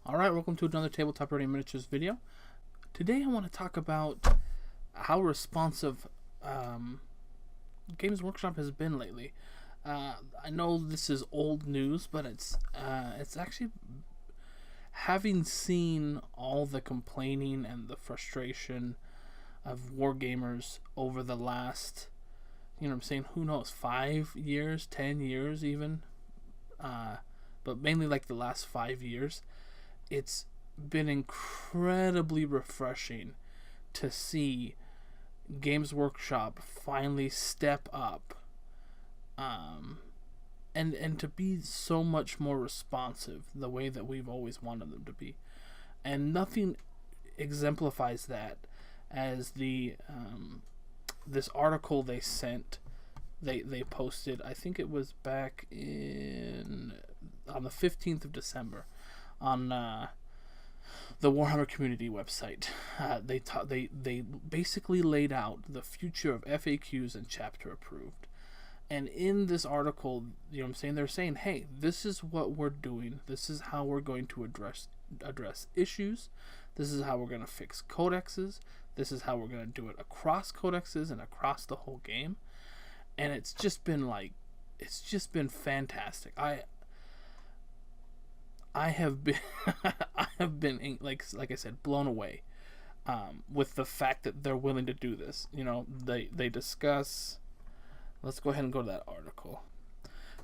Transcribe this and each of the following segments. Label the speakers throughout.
Speaker 1: Alright, welcome to another Tabletop Ready Miniatures video. Today I want to talk about how responsive Games Workshop has been lately. I know this is old news, but it's actually, having seen all the complaining and the frustration of wargamers over the last, who knows, 5 years, 10 years even, but mainly like the last 5 years. It's been incredibly refreshing to see Games Workshop finally step up, and to be so much more responsive the way that we've always wanted them to be. And nothing exemplifies that as the this article they sent, they posted, I think it was back on the 15th of December, on the Warhammer community website. They basically laid out the future of FAQs and chapter approved. And in this article, they're saying, hey, this is what we're doing. This is how we're going to address issues. This is how we're going to fix codexes. This is how we're going to do it across codexes and across the whole game. And it's just been fantastic. I have been I have been, like I said, blown away with the fact that they're willing to do this. They discuss. Let's go ahead and go to that article.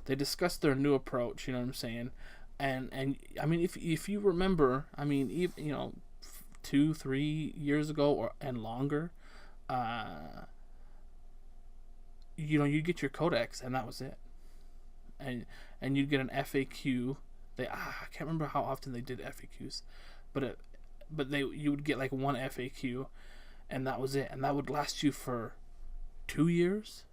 Speaker 1: They discuss their new approach. You know what I'm saying? And I mean, if you remember, I mean, even 2-3 years ago and longer, you get your codex and that was it, and you'd get an FAQ. I can't remember how often they did FAQs, but you would get like one FAQ, and that was it, and that would last you for 2 years,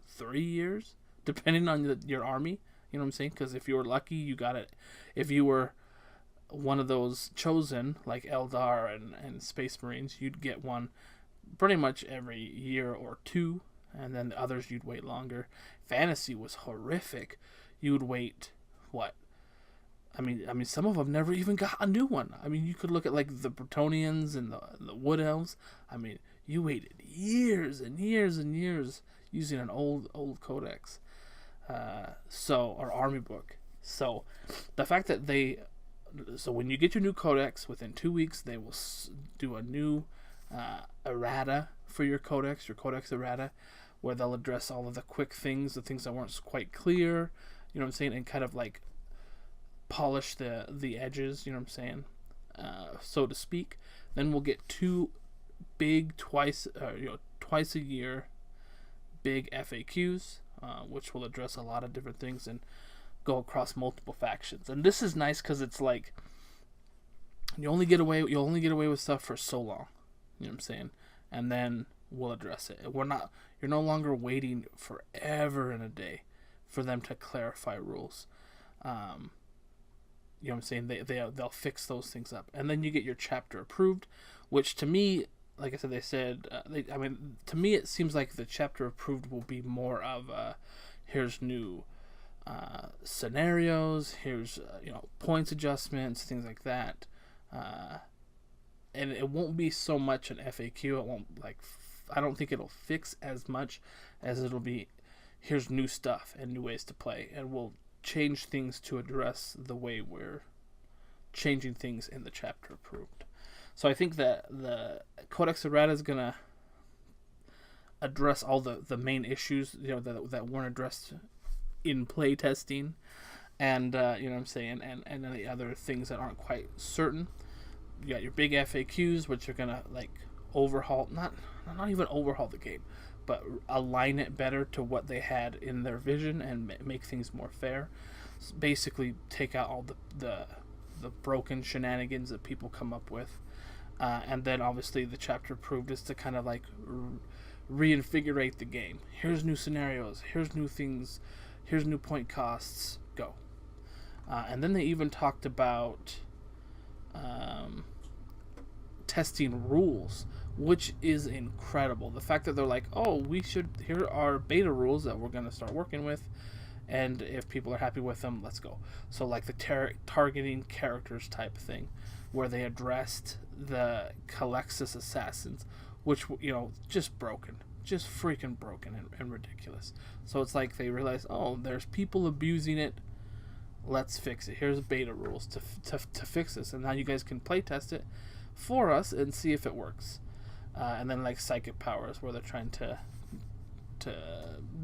Speaker 1: 3 years, depending on your army. You know what I'm saying? Because if you were lucky, you got it. If you were one of those chosen, like Eldar and Space Marines, you'd get one pretty much every year or two, and then the others you'd wait longer. Fantasy was horrific. You would wait, what? I mean, some of them never even got a new one. I mean, you could look at like the Bretonians and the Wood Elves. I mean, you waited years and years and years using an old codex, or army book. So, the fact that when you get your new codex, within 2 weeks they will do a new errata for your codex errata, where they'll address all of the quick things, the things that weren't quite clear. You know what I'm saying, and kind of like polish the edges, so to speak. Then we'll get 2 big twice a year big FAQs, which will address a lot of different things and go across multiple factions. And this is nice because it's like you'll only get away with stuff for so long, and then we'll address it. You're no longer waiting forever and a day for them to clarify rules. They'll fix those things up, and then you get your chapter approved, which to me, like I said, they said, to me it seems like the chapter approved will be more of here's new scenarios, here's points adjustments, things like that, and it won't be so much an FAQ. It won't I don't think it'll fix as much as it'll be here's new stuff and new ways to play, and we'll change things to address the way we're changing things in the chapter approved. So I think that the Codex Errata is gonna address all the main issues that weren't addressed in play testing, and and then the other things that aren't quite certain. You got your big FAQs, which are gonna overhaul, not even overhaul the game, but align it better to what they had in their vision and make things more fair. Basically, take out all the broken shenanigans that people come up with, and then obviously the chapter approved is to kind of reinvigorate the game. Here's new scenarios. Here's new things. Here's new point costs. Go. And then they even talked about testing rules, which is incredible. The fact that they're like, oh, here are beta rules that we're going to start working with, and if people are happy with them, let's go. So like the targeting characters type thing, where they addressed the Calexis assassins, which, you know, just broken, just freaking broken and ridiculous. So it's like they realized, oh, there's people abusing it. Let's fix it. Here's beta rules to fix this, and now you guys can play test it for us and see if it works. And then like psychic powers, where they're trying to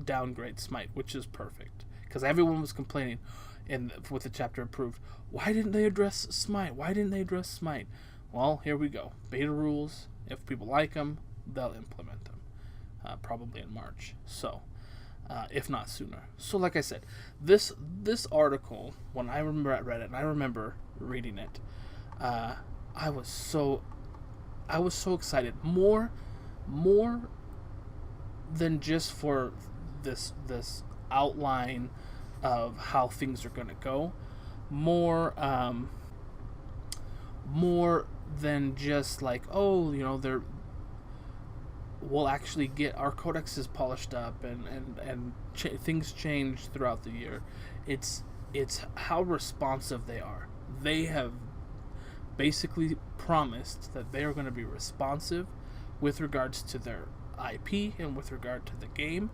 Speaker 1: downgrade Smite, which is perfect, because everyone was complaining with the chapter approved. Why didn't they address Smite? Why didn't they address Smite? Well, here we go. Beta rules. If people like them, they'll implement them. Probably in March. So, if not sooner. So, like I said, this article, when I remember at Reddit, and I remember reading it, I was so excited. More than just for this outline of how things are going to go. More than just like, oh, you know, we'll actually get our codexes polished up and things change throughout the year. It's how responsive they are. They have basically promised that they are going to be responsive with regards to their IP and with regard to the game.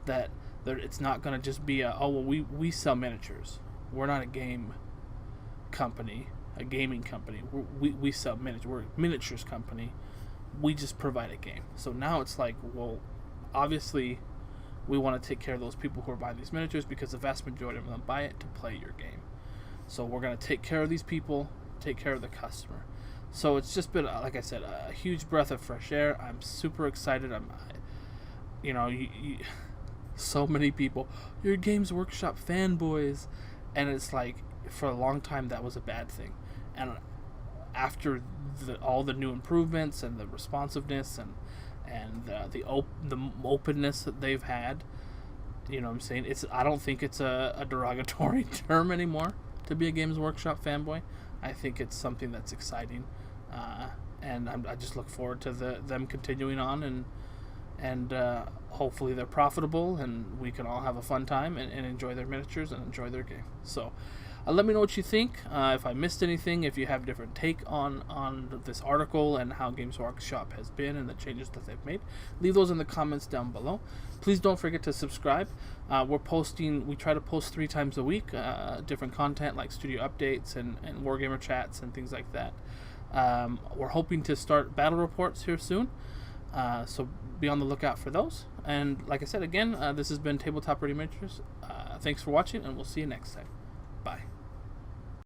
Speaker 1: That it's not going to just be we sell miniatures. We're not a game company, a gaming company. We sell miniatures. We're a miniatures company. We just provide a game. So now it's like, well, obviously we want to take care of those people who are buying these miniatures, because the vast majority of them buy it to play your game. So we're going to take care of these people, take care of the customer. So it's just been, like I said, a huge breath of fresh air. I'm super excited. So many people, you're Games Workshop fanboys, and it's like, for a long time that was a bad thing. And after all the new improvements and the responsiveness and the openness that they've had, you know what I'm saying? I don't think it's a derogatory term anymore to be a Games Workshop fanboy. I think it's something that's exciting, and I just look forward to them continuing on, and hopefully they're profitable and we can all have a fun time and enjoy their miniatures and enjoy their game. So let me know what you think. If I missed anything, if you have a different take on this article and how Games Workshop has been and the changes that they've made, leave those in the comments down below. Please don't forget to subscribe. We try to post 3 times a week, different content like studio updates and Wargamer chats and things like that. We're hoping to start battle reports here soon, so be on the lookout for those. And like I said, again, this has been Tabletop Ready Miniatures. Thanks for watching, and we'll see you next time.